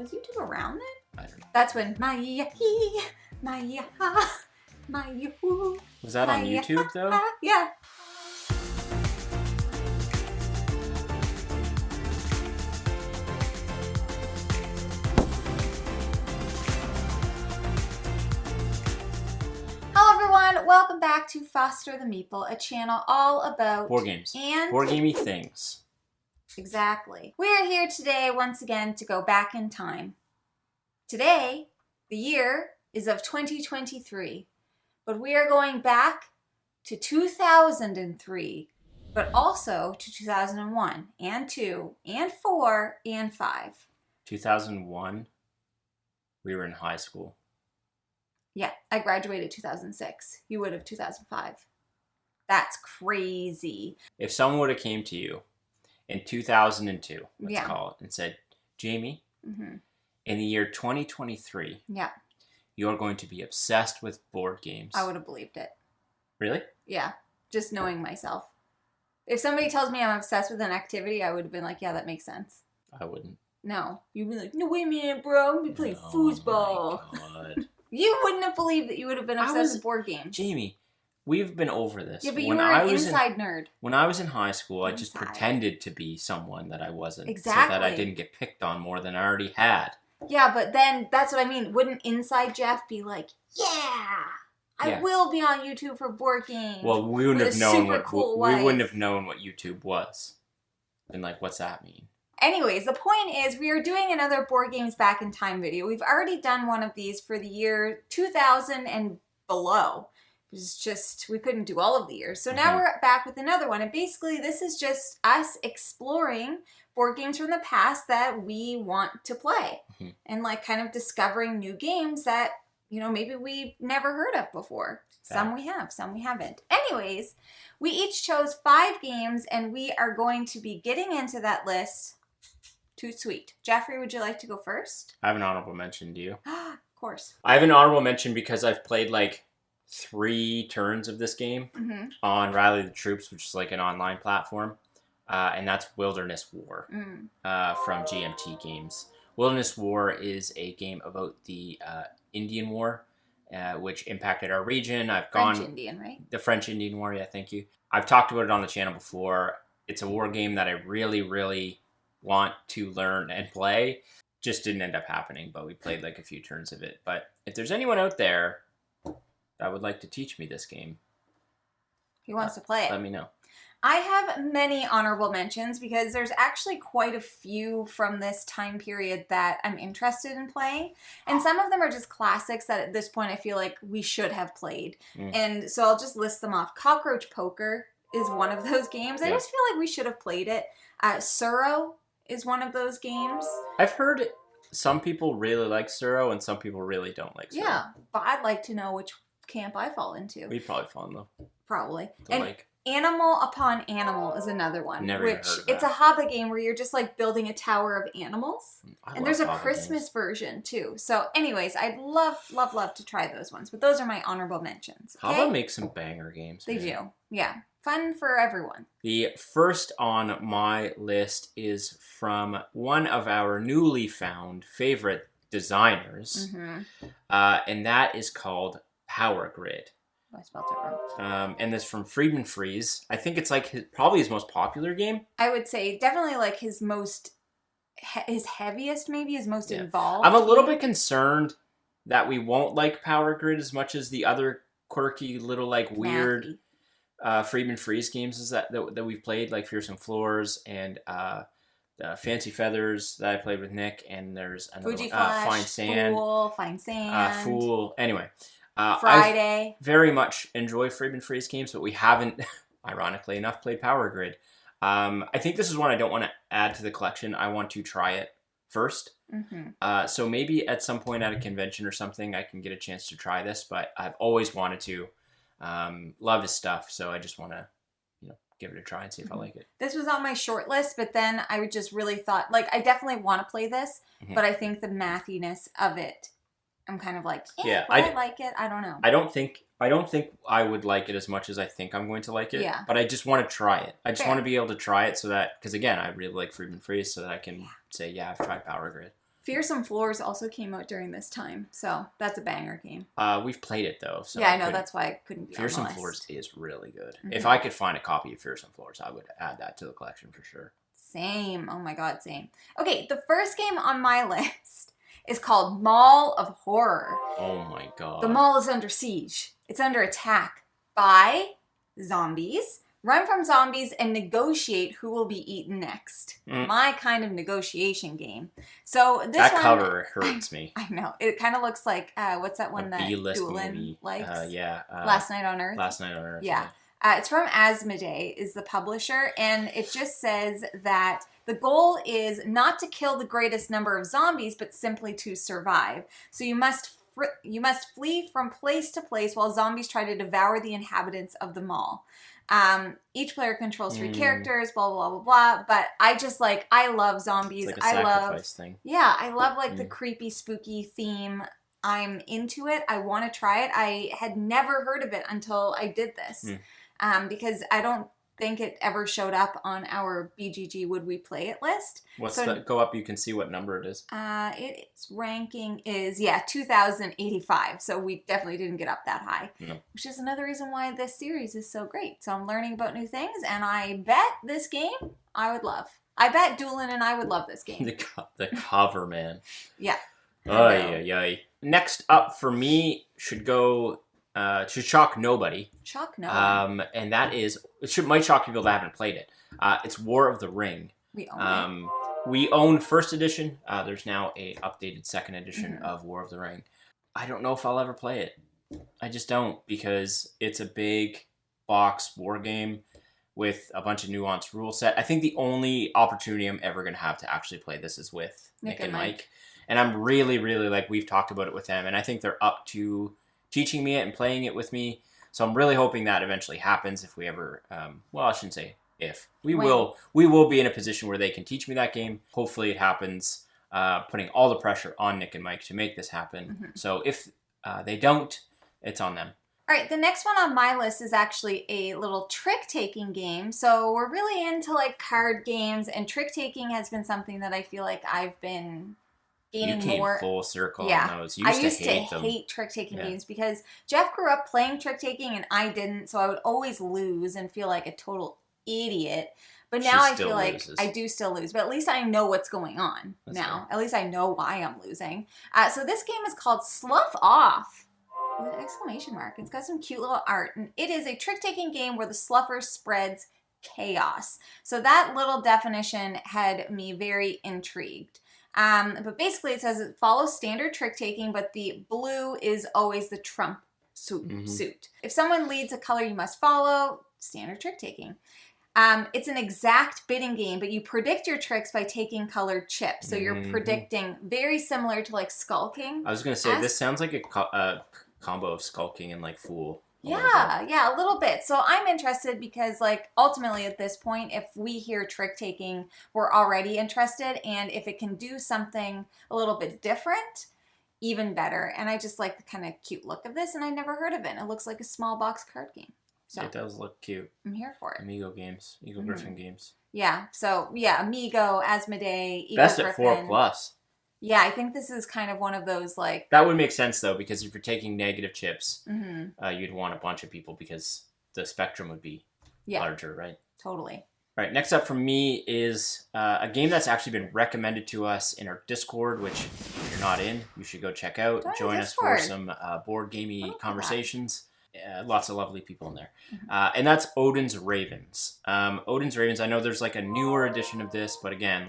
Was YouTube around then? I don't know. That's when was that on YouTube though? Yeah. Hello everyone, welcome back to Foster the Meeple, a channel all about board games and board gamey things. Exactly. We are here today once again to go back in time. Today, the year is of 2023, but we are going back to 2003, but also to 2001 and 2 and 4 and 5. 2001, we were in high school. Yeah, I graduated 2006. You would have 2005. That's crazy. If someone would have came to you in 2002, let's call it, and said, Jamie, in the year 2023, you're going to be obsessed with board games. I would have believed it. Really? Yeah, just knowing myself. If somebody tells me I'm obsessed with an activity, I would have been like, yeah, that makes sense. I wouldn't. No. You'd be like, no, wait a minute, bro. I'm going to be playing foosball. My God. You wouldn't have believed that you would have been obsessed with board games. Jamie, we've been over this. Yeah, but you were an inside nerd. When I was in high school, I just pretended to be someone that I wasn't. Exactly. So that I didn't get picked on more than I already had. Yeah, but then, that's what I mean. Wouldn't inside Jeff be like, I will be on YouTube for board games. Well, we wouldn't have known what we wouldn't have known what YouTube was. And like, what's that mean? Anyways, the point is we are doing another Board Games Back in Time video. We've already done one of these for the year 2000 and below. It's just, we couldn't do all of the years. So now we're back with another one. And basically this is just us exploring board games from the past that we want to play. And like kind of discovering new games that, you know, maybe we've never heard of before. Some we have, some we haven't. Anyways, we each chose 5 games and we are going to be getting into that list. Too sweet. Jeffrey, would you like to go first? I have an honorable mention, do you? Of course. I have an honorable mention because I've played like 3 turns of this game on Rally the Troops, which is like an online platform. And that's Wilderness War from GMT Games. Wilderness War is a game about the Indian War, which impacted our region. French-Indian, right? The French-Indian War, yeah, thank you. I've talked about it on the channel before. It's a war game that I really, really want to learn and play. Just didn't end up happening, but we played like a few turns of it. But if there's anyone out there that would like to teach me this game, he wants to play it, let me know. I have many honorable mentions because there's actually quite a few from this time period that I'm interested in playing. And some of them are just classics that at this point I feel like we should have played. And so I'll just list them off. Cockroach Poker is one of those games. I just feel like we should have played it. Suro is one of those games. I've heard some people really like Suro and some people really don't like Suro. Yeah, but I'd like to know which camp I fall into. We'd probably fall in though. Probably. Animal Upon Animal is another one. Never heard of that. It's a Hobbit game where you're just like building a tower of animals. And there's a Christmas version too. So anyways, I'd love to try those ones. But those are my honorable mentions. Okay? Hobbit makes some banger games. They do. Yeah. Fun for everyone. The first on my list is from one of our newly found favorite designers. And that is called Power Grid. I spelled it wrong. And this from Friedman Freeze. I think it's like probably his most popular game. I would say definitely like his most, his heaviest maybe, his most involved. I'm a little bit concerned that we won't like Power Grid as much as the other quirky little like weird Friedman Freeze games that we've played, like Fearsome Floors and Fancy Feathers that I played with Nick. And there's another Fuji one, Flash, Fine Sand. Fine Sand. Fool. Anyway. Friday. I very much enjoy Friedman Freeze games, but we haven't, ironically enough, played Power Grid. I think this is one I don't want to add to the collection. I want to try it first. So maybe at some point at a convention or something, I can get a chance to try this, but I've always wanted to. Love his stuff, so I just want to, give it a try and see if I like it. This was on my short list, but then I would just really thought, like, I definitely want to play this, but I think the mathiness of it, I'm kind of like, I like it. I don't know. I don't think I would like it as much as I think I'm going to like it. Yeah. But I just want to try it. I just want to be able to try it so that, because again, I really like Friedman Freeze, so that I can say, I've tried Power Grid. Fearsome Floors also came out during this time, so that's a banger game. We've played it though, so yeah, I know that's why I couldn't be Fearsome on the Floors list. is really good. If I could find a copy of Fearsome Floors, I would add that to the collection for sure. Same. Oh my god, same. Okay, the first game on my list is called Mall of Horror. Oh my god. The mall is under siege. It's under attack by zombies. Run from zombies and negotiate who will be eaten next. My kind of negotiation game. So this that one, cover hurts me. I know. It kind of looks like, what's that one that Doolin likes? Last Night on Earth. Last Night on Earth. Yeah. It's from Asmodee is the publisher, and it just says that the goal is not to kill the greatest number of zombies, but simply to survive. So you must flee from place to place while zombies try to devour the inhabitants of the mall. Each player controls 3 characters, blah, blah, blah, blah. But I love zombies. It's like a sacrifice thing. Yeah, I love the creepy, spooky theme. I'm into it. I want to try it. I had never heard of it until I did this. Because I don't think it ever showed up on our BGG Would We Play It list. Go up, you can see what number it is. Its ranking is, 2085. So we definitely didn't get up that high. No. Which is another reason why this series is so great. So I'm learning about new things, and I bet this game I would love. I bet Doolin and I would love this game. The cover, man. Yeah. Ay. Next up for me should shock nobody. Shock nobody. And that is, might shock people that haven't played it. It's War of the Ring. We own it. We own first edition. There's now a updated second edition of War of the Ring. I don't know if I'll ever play it. I just don't, because it's a big box war game with a bunch of nuanced rule set. I think the only opportunity I'm ever going to have to actually play this is with Nick and Mike. And I'm really, really, we've talked about it with them, and I think they're up to teaching me it and playing it with me. So I'm really hoping that eventually happens if we ever, I shouldn't say if. We will be in a position where they can teach me that game. Hopefully it happens, putting all the pressure on Nick and Mike to make this happen. So if they don't, it's on them. All right, the next one on my list is actually a little trick-taking game. So we're really into card games, and trick-taking has been something that I feel like I've been gaining you came more. Full circle on those. I used to hate trick-taking games because Jeff grew up playing trick-taking and I didn't, so I would always lose and feel like a total idiot. But now I feel like I do still lose, but at least I know what's going on now. At least I know why I'm losing. So this game is called Slough Off with an exclamation mark. It's got some cute little art, and it is a trick-taking game where the slougher spreads chaos. So that little definition had me very intrigued. But basically it says it follows standard trick-taking, but the blue is always the trump suit. If someone leads a color you must follow, standard trick-taking. It's an exact bidding game, but you predict your tricks by taking colored chips. So you're predicting, very similar to skulking. I was going to say, this sounds like a combo of skulking and Fool. Yeah, a little bit. So I'm interested because ultimately at this point, if we hear trick-taking, we're already interested. And if it can do something a little bit different, even better. And I just like the kind of cute look of this, and I never heard of it. It looks like a small box card game. So it does look cute. I'm here for it. Amigo games. Eagle Griffin games. Yeah. So, Amigo, Asmodee, Eagle Best Griffin. at 4+. Yeah, I think this is kind of one of those That would make sense though, because if you're taking negative chips, you'd want a bunch of people because the spectrum would be larger, right? Totally. All right, next up for me is a game that's actually been recommended to us in our Discord, which if you're not in, you should go check out. Join us for some board gamey conversations. Lots of lovely people in there. And that's Odin's Ravens. Odin's Ravens, I know there's a newer edition of this, but again,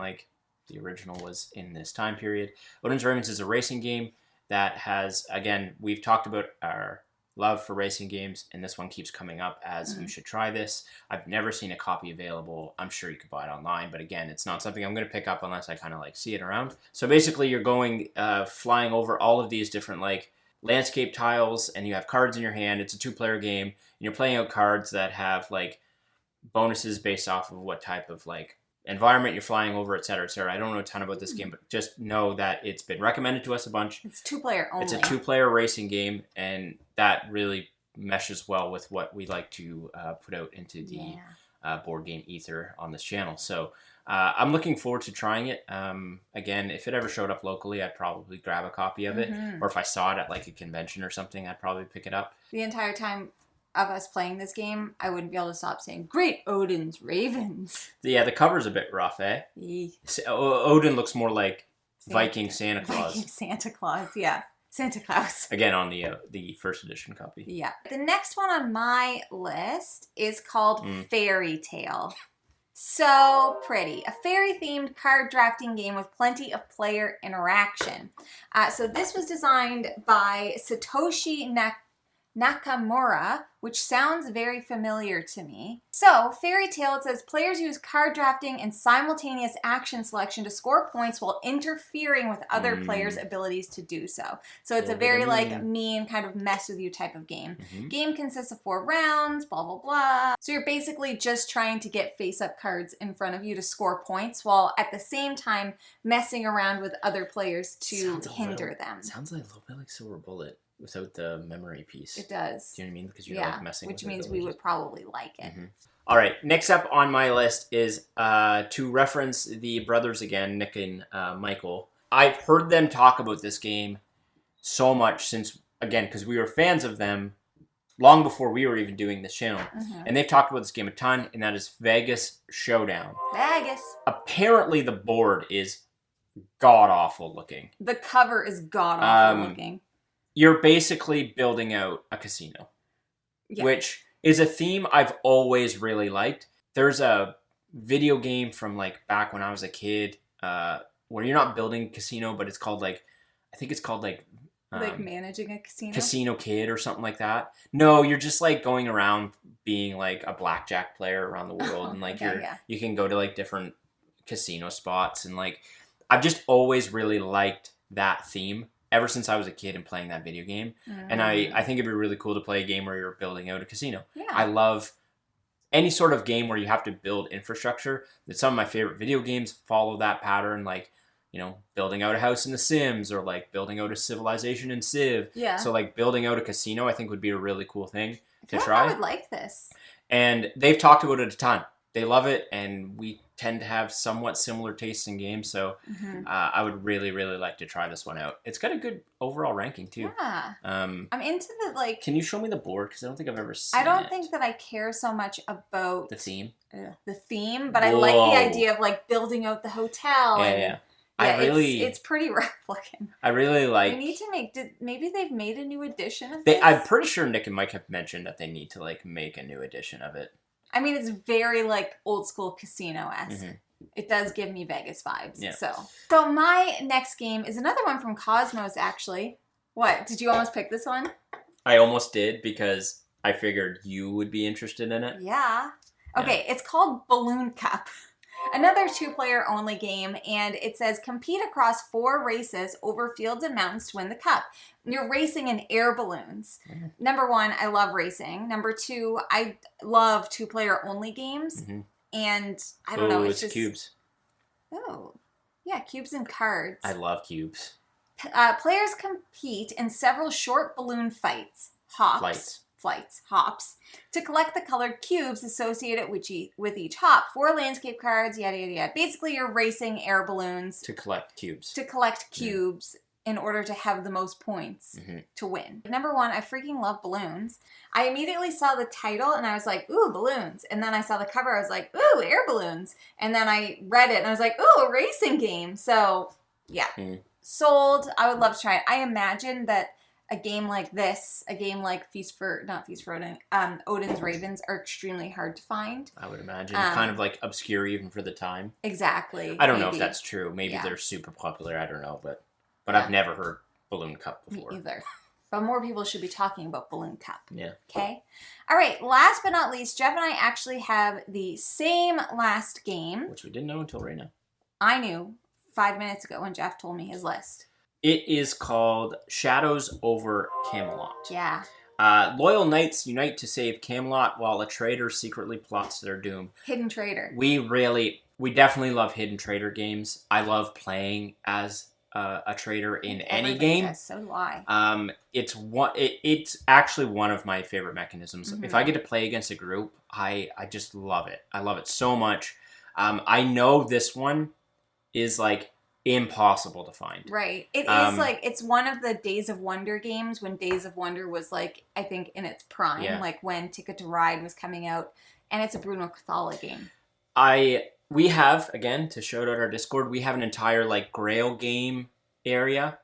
the original was in this time period. Odin's Ravens is a racing game that has, again, we've talked about our love for racing games, and this one keeps coming up as you should try this. I've never seen a copy available. I'm sure you could buy it online, but again, it's not something I'm going to pick up unless I kind of see it around. So basically, you're going, flying over all of these different landscape tiles, and you have cards in your hand. It's a 2-player game, and you're playing out cards that have bonuses based off of what type of environment you're flying over, etc., etc. I don't know a ton about this game, but just know that it's been recommended to us a bunch. It's 2-player only. It's a 2-player racing game, and that really meshes well with what we like to put out into the board game ether on this channel. So I'm looking forward to trying it. Again, if it ever showed up locally, I'd probably grab a copy of it. Or if I saw it at like a convention or something, I'd probably pick it up. The entire time of us playing this game, I wouldn't be able to stop saying, "Great Odin's Ravens." Yeah, the cover's a bit rough, eh? Odin looks more like Viking Santa Claus. Viking Santa Claus, yeah. Santa Claus. Again, on the first edition copy. Yeah. The next one on my list is called Fairy Tale. So pretty. A fairy-themed card drafting game with plenty of player interaction. So this was designed by Satoshi Nakamura, which sounds very familiar to me. So, Fairy Tale, it says, players use card drafting and simultaneous action selection to score points while interfering with other players' abilities to do so. So it's a very, like, mean, kind of mess with you type of game. Game consists of 4 rounds, blah, blah, blah. So you're basically just trying to get face-up cards in front of you to score points while at the same time messing around with other players to hinder them. Sounds like a little bit like Silver Bullet. Without the memory piece. It does. Do you know what I mean? Because you're like messing with it. Which means we would probably like it. All right. Next up on my list is to reference the brothers again, Nick and Michael. I've heard them talk about this game so much since, again, because we were fans of them long before we were even doing this channel. And they've talked about this game a ton, and that is Vegas Showdown. Vegas. Apparently the board is god-awful looking. The cover is god-awful looking. You're basically building out a casino, which is a theme I've always really liked. There's a video game from like back when I was a kid where you're not building a casino, but it's called like, I think it's called like managing a casino? Casino Kid or something like that. No, you're just like going around being like a blackjack player around the world. And like you can go to like different casino spots. And like, I've just always really liked that theme. Ever since I was a kid and playing that video game. And I think it'd be really cool to play a game where you're building out a casino. Yeah. I love any sort of game where you have to build infrastructure. That some of my favorite video games follow that pattern, like, you know, building out a house in The Sims or like building out a civilization in Civ. Yeah. So like building out a casino I think would be a really cool thing to try. try. I would like this. And they've talked about it a ton. They love it, and we tend to have somewhat similar tastes in games, so I would really, really like to try this one out. It's got a good overall ranking, too. Yeah. I'm into the, like... Can you show me the board? Because I don't think I've ever seen it. I don't think that I care so much about... The theme? The theme, but I like the idea of, like, building out the hotel. Yeah. It's pretty rough looking. I really like... We need to make... Maybe they've made a new edition of this? I'm pretty sure Nick and Mike have mentioned that they need to, like, make a new edition of it. I mean, it's very, like, old school casino-esque. It does give me Vegas vibes. Yeah. So my next game is another one from Cosmos, actually. What? Did you almost pick this one? I almost did, because I figured you would be interested in it. Yeah. Okay, It's called Balloon Cup. Another 2-player only game, and it says compete across 4 races over fields and mountains to win the cup. You're racing in air balloons. Number 1, I love racing. Number 2, I love 2-player only games. And I don't know, it's just... cubes. Oh, yeah, cubes and cards. I love cubes. Players compete in several short balloon fights. Hops, to collect the colored cubes associated with each hop. 4 landscape cards, yada, yada, yada. Basically, you're racing air balloons. To collect cubes. In order to have the most points to win. Number 1, I freaking love balloons. I immediately saw the title and I was like, ooh, balloons. And then I saw the cover, I was like, ooh, air balloons. And then I read it and I was like, ooh, a racing game. So, yeah. Sold. I would love to try it. I imagine that a game like this, a game like Odin's Ravens are extremely hard to find. I would imagine. Kind of like obscure even for the time. Exactly. I don't know if that's true. Maybe they're super popular. I don't know. But I've never heard Balloon Cup before. Me either. But more people should be talking about Balloon Cup. Yeah. Okay? All right. Last but not least, Jeff and I actually have the same last game. Which we didn't know until right now. I knew 5 minutes ago when Jeff told me his list. It is called Shadows over Camelot. Yeah. Loyal knights unite to save Camelot while a traitor secretly plots their doom. Hidden traitor. We definitely love hidden traitor games. I love playing as a traitor in any game. Does, so do I. It's actually one of my favorite mechanisms. If I get to play against a group, I just love it. I love it so much. I know this one is like impossible to find. Right. It is like, it's one of the Days of Wonder games when Days of Wonder was like, I think in its prime, like when Ticket to Ride was coming out, and it's a Bruno Cathala game. We have, again, to shout out our Discord, we have an entire like Grail game area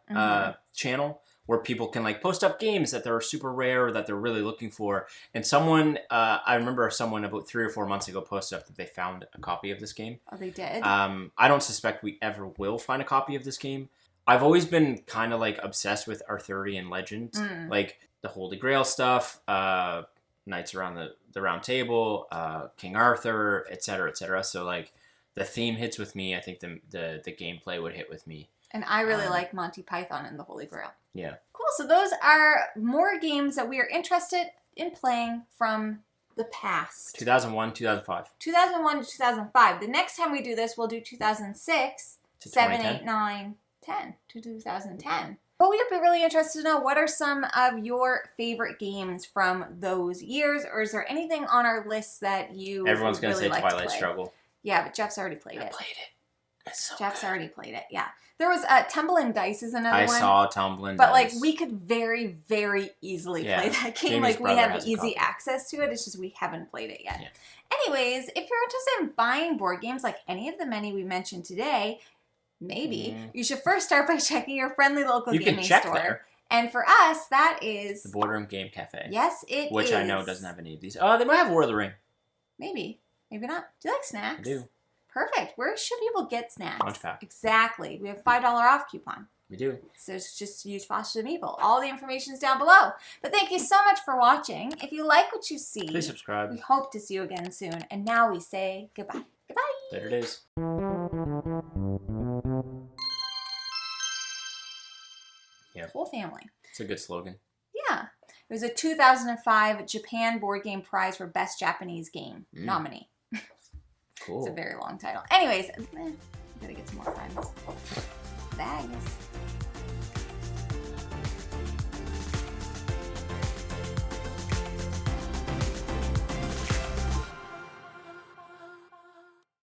channel where people can like post up games that they're super rare or that they're really looking for. And someone, I remember someone about 3 or 4 months ago posted up that they found a copy of this game. Oh, they did? I don't suspect we ever will find a copy of this game. I've always been kind of like obsessed with Arthurian legends, like the Holy Grail stuff, Knights Around the Round Table, King Arthur, etc., etc. So like the theme hits with me. I think the gameplay would hit with me. And I really like Monty Python and the Holy Grail. Yeah. Cool. So those are more games that we are interested in playing from the past. 2001, 2005. 2001 to 2005. The next time we do this, we'll do 2006, To 7, 2010. 8, 9, 10 to 2010. But we would be really interested to know, what are some of your favorite games from those years? Or is there anything on our list that you Everyone's going to really say like to Twilight play? Struggle. Yeah, but Jeff's already played I it. played it. It's so Jeff's good. already played it, yeah. There was Tumbling Dice is another I one. saw Tumbling But Dice. like we could very, very easily play that game. Jamie's Like we brother have has a easy copy. access to it. It's just we haven't played it yet. Yeah. Anyways, if you're interested in buying board games like any of the many we mentioned today, maybe you should first start by checking your friendly local You gaming can check store. there. And for us, that is The Boardroom Game Cafe. Yes, it is. Which I know doesn't have any of these. Oh, they might have War of the Ring. Maybe. Maybe not. Do you like snacks? I do. Perfect. Where should people get snacks? Lunch pack. Exactly. We have $5 off coupon. We do. So it's just use Foster the Meeple. All the information is down below. But thank you so much for watching. If you like what you see, Please subscribe. we hope to see you again soon. And now we say goodbye. Goodbye. There it is. Yeah. Whole family. It's a good slogan. Yeah. It was a 2005 Japan Board Game Prize for Best Japanese Game nominee. Cool. It's a very long title. Anyways, gotta get some more friends. Bags.